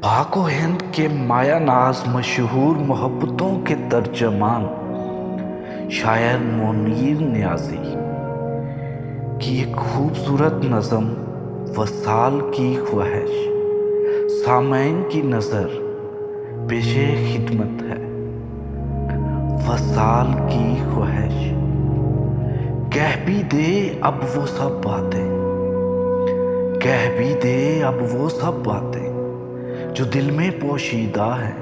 पाको हिंद के माया नाज मशहूर मोहब्बतों के तर्जमान शायर मुनीर नियाज़ी की एक खूबसूरत नज़म वसाल की ख्वाहिश सामईन की नज़र पेशे खिदमत है। वसाल की ख्वाहिश कह भी दे अब वो सब बातें, कह भी दे अब वो सब बातें जो दिल में पोशीदा है।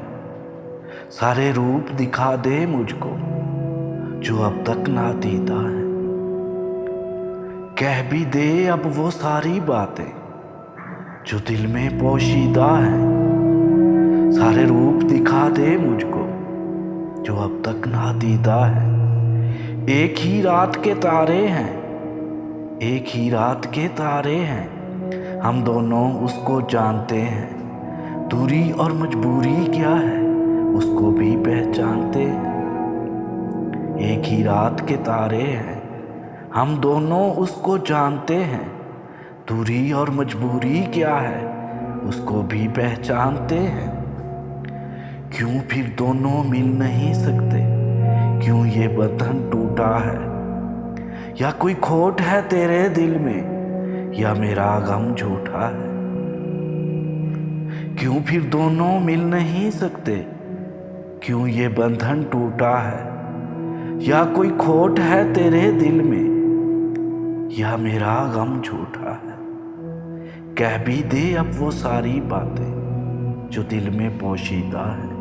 सारे रूप दिखा दे मुझको जो अब तक नादीदा है। कह भी दे अब वो सारी बातें जो दिल में पोशीदा है। सारे रूप दिखा दे मुझको जो अब तक नादीदा है। एक ही रात के तारे हैं, एक ही रात के तारे हैं, हम दोनों उसको जानते हैं। दूरी और मजबूरी क्या है उसको भी पहचानते हैं। एक ही रात के तारे हैं, हम दोनों उसको जानते हैं। दूरी और मजबूरी क्या है उसको भी पहचानते हैं। क्यों फिर दोनों मिल नहीं सकते, क्यों ये बंधन टूटा है? या कोई खोट है तेरे दिल में, या मेरा गम झूठा है? क्यों फिर दोनों मिल नहीं सकते, क्यों ये बंधन टूटा है? या कोई खोट है तेरे दिल में, या मेरा गम झूठा है? कह भी दे अब वो सारी बातें जो दिल में पोशीदा है।